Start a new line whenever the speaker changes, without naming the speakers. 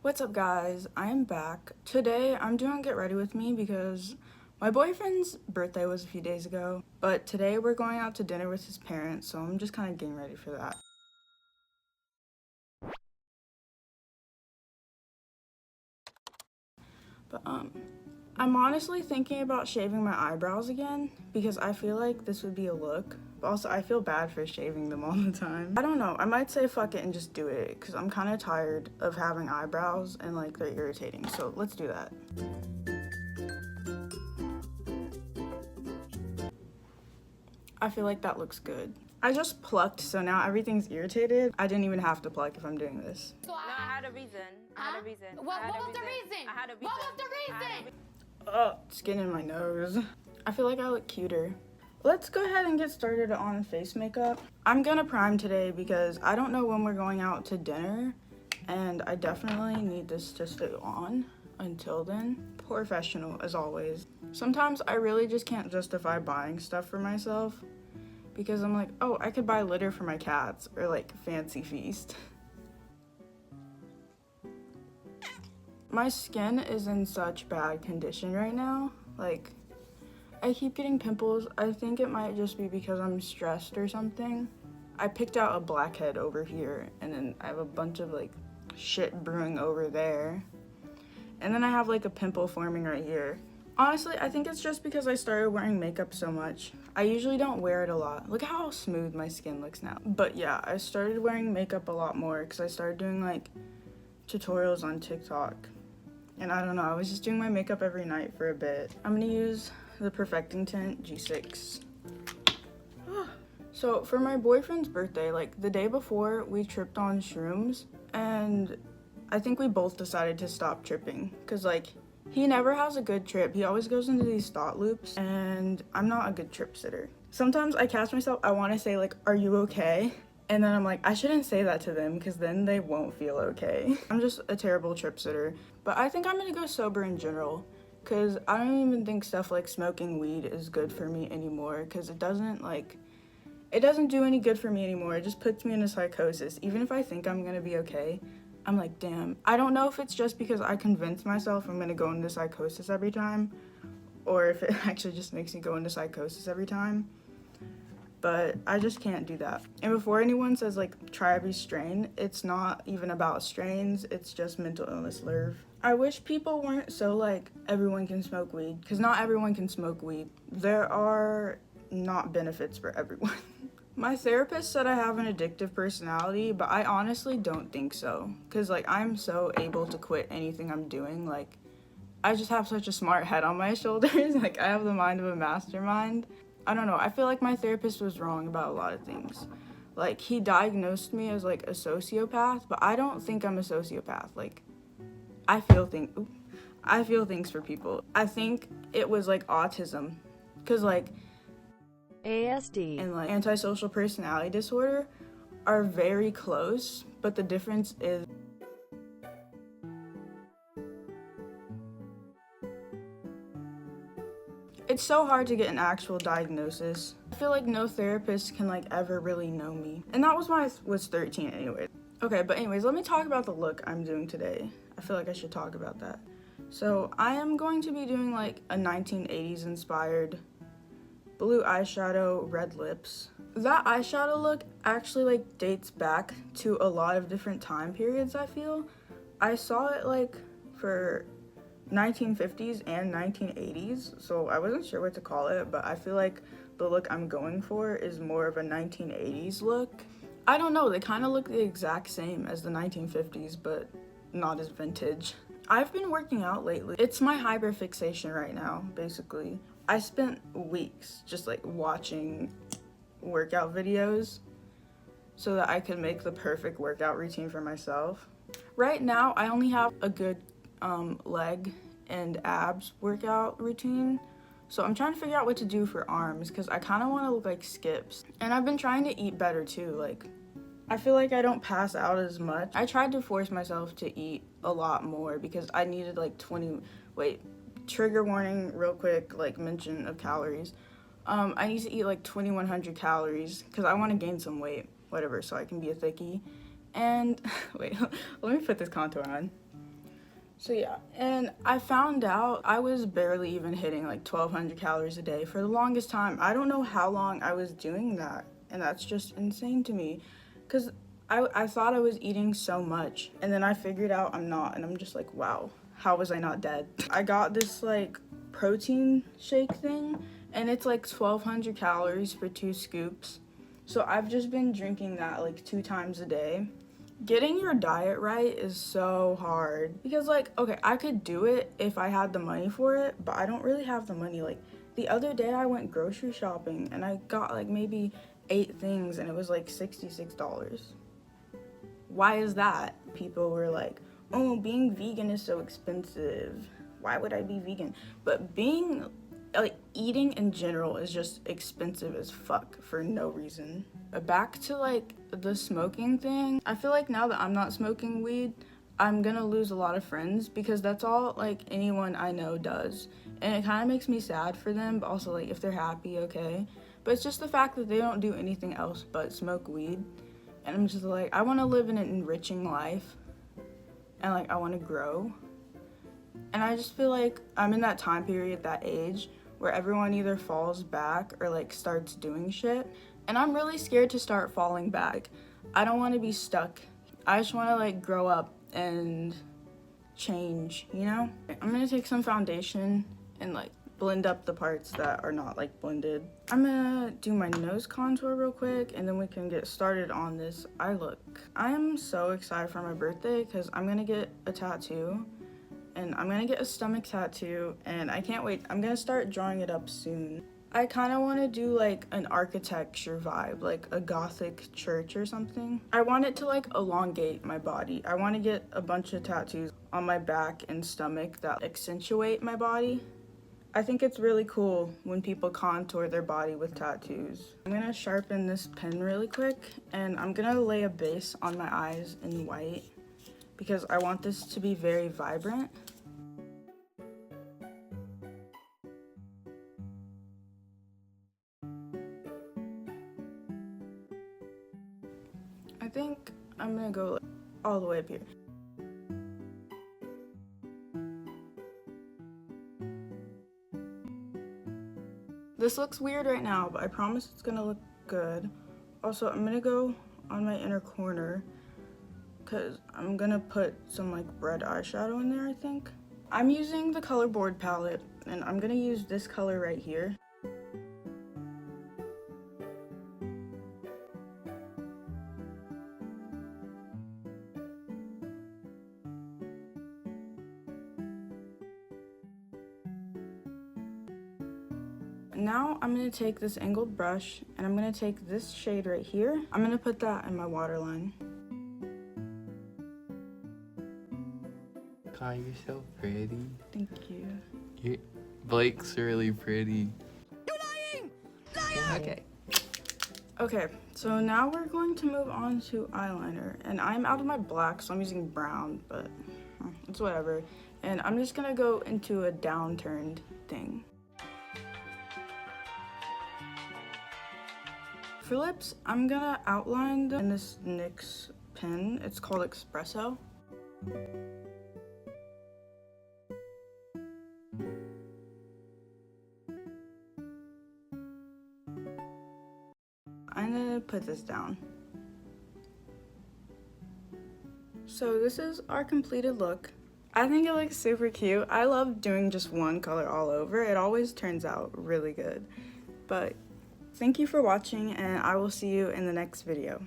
What's up guys, I am back. Today I'm doing Get Ready With Me because my boyfriend's birthday was a few days ago, but today we're going out to dinner with his parents, so I'm just kind of getting ready for that. But I'm honestly thinking about shaving my eyebrows again because I feel like this would be a look, but also I feel bad for shaving them all the time. I don't know, I might say fuck it and just do it because I'm kind of tired of having eyebrows and like they're irritating, so let's do that. I feel like that looks good. I just plucked, so now everything's irritated. I didn't even have to pluck if I'm doing this.
So I had a reason. I had a reason.
What was the reason?
I had a reason.
What was the reason?
Oh, skin in my nose. I feel like I look cuter. Let's go ahead and get started on face makeup. I'm gonna prime today because I don't know when we're going out to dinner, and I definitely need this to stay on until then. Professional as always. Sometimes I really just can't justify buying stuff for myself because I'm like, oh, I could buy litter for my cats or like fancy feast. My skin is in such bad condition right now. Like, I keep getting pimples. I think it might just be because I'm stressed or something. I picked out a blackhead over here, and then I have a bunch of like shit brewing over there. And then I have like a pimple forming right here. Honestly, I think it's just because I started wearing makeup so much. I usually don't wear it a lot. Look at how smooth my skin looks now. But yeah, I started wearing makeup a lot more because I started doing like tutorials on TikTok. And I don't know, I was just doing my makeup every night for a bit. I'm gonna use the Perfecting Tint G6. So for my boyfriend's birthday, like the day before, we tripped on shrooms, and I think we both decided to stop tripping because like he never has a good trip. He always goes into these thought loops, and I'm not a good trip sitter. Sometimes I catch myself, I want to say like, are you okay? And then I'm like, I shouldn't say that to them because then they won't feel okay. I'm just a terrible trip sitter. But I think I'm gonna go sober in general because I don't even think stuff like smoking weed is good for me anymore because it doesn't do any good for me anymore. It just puts me in a psychosis. Even if I think I'm gonna be okay, I'm like, damn. I don't know if it's just because I convince myself I'm gonna go into psychosis every time or if it actually just makes me go into psychosis every time. But I just can't do that. And before anyone says like try every strain, it's not even about strains, it's just mental illness lurv. I wish people weren't so like everyone can smoke weed, because not everyone can smoke weed. There are not benefits for everyone. My therapist said I have an addictive personality, but I honestly don't think so. Because like I'm so able to quit anything I'm doing. Like I just have such a smart head on my shoulders. Like I have the mind of a mastermind. I don't know, I feel like my therapist was wrong about a lot of things. Like he diagnosed me as like a sociopath, but I don't think I'm a sociopath. Like I feel things for people. I think it was like autism, because like
ASD
and like antisocial personality disorder are very close, but the difference is it's so hard to get an actual diagnosis. I feel like no therapist can like ever really know me. And that was when I was 13 anyway. Okay, but anyways, let me talk about the look I'm doing today. I feel like I should talk about that. So I am going to be doing like a 1980s inspired blue eyeshadow, red lips. That eyeshadow look actually like dates back to a lot of different time periods, I feel. I saw it like for 1950s and 1980s, so I wasn't sure what to call it, but I feel like the look I'm going for is more of a 1980s look. I don't know, they kind of look the exact same as the 1950s, but not as vintage. I've been working out lately. It's my hyperfixation right now, basically. I spent weeks just like watching workout videos so that I could make the perfect workout routine for myself. Right now, I only have a good leg and abs workout routine, so I'm trying to figure out what to do for arms because I kind of want to look like Skips. And I've been trying to eat better too. Like I feel like I don't pass out as much. I tried to force myself to eat a lot more because I needed like trigger warning real quick, like mention of calories. I need to eat like 2,100 calories because I want to gain some weight, whatever, so I can be a thickie. And wait, let me put this contour on. So yeah, and I found out I was barely even hitting like 1,200 calories a day for the longest time. I don't know how long I was doing that, and that's just insane to me, because I thought I was eating so much, and then I figured out I'm not, and I'm just like, wow, how was I not dead? I got this like protein shake thing, and it's like 1,200 calories for 2 scoops. So I've just been drinking that like 2 times a day. Getting your diet right is so hard because, like, okay, I could do it if I had the money for it, but I don't really have the money. Like, the other day I went grocery shopping and I got like maybe 8 things and it was like $66. Why is that? People were like, oh, being vegan is so expensive. Why would I be vegan? But being, like, eating in general is just expensive as fuck for no reason. Back to like the smoking thing, I feel like now that I'm not smoking weed, I'm gonna lose a lot of friends because that's all like anyone I know does, and it kind of makes me sad for them, but also like if they're happy, okay. But it's just the fact that they don't do anything else but smoke weed, and I'm just like, I want to live an enriching life, and like I want to grow, and I just feel like I'm in that time period, that age where everyone either falls back or like starts doing shit. And I'm really scared to start falling back. I don't want to be stuck. I just want to like grow up and change, you know? I'm gonna take some foundation and like blend up the parts that are not like blended. I'm gonna do my nose contour real quick and then we can get started on this eye look. I am so excited for my birthday because I'm gonna get a tattoo, and I'm gonna get a stomach tattoo, and I can't wait. I'm gonna start drawing it up soon. I kind of want to do like an architecture vibe, like a gothic church or something. I want it to like elongate my body. I want to get a bunch of tattoos on my back and stomach that accentuate my body. I think it's really cool when people contour their body with tattoos. I'm gonna sharpen this pen really quick, and I'm gonna lay a base on my eyes in white because I want this to be very vibrant. I think I'm gonna go all the way up here. This looks weird right now, but I promise it's gonna look good. Also, I'm gonna go on my inner corner because I'm gonna put some like red eyeshadow in there, I think. I'm using the color board palette, and I'm gonna use this color right here. Now I'm going to take this angled brush and I'm going to take this shade right here. I'm going to put that in my waterline.
God, you're so pretty.
Thank you.
Blake's really pretty.
You're lying! Liar!
Okay.
Okay, so now we're going to move on to eyeliner. And I'm out of my black, so I'm using brown, but it's whatever. And I'm just going to go into a downturned thing. For lips, I'm gonna outline them in this NYX pen. It's called Espresso. I'm gonna put this down. So this is our completed look. I think it looks super cute. I love doing just one color all over. It always turns out really good. But thank you for watching, and I will see you in the next video.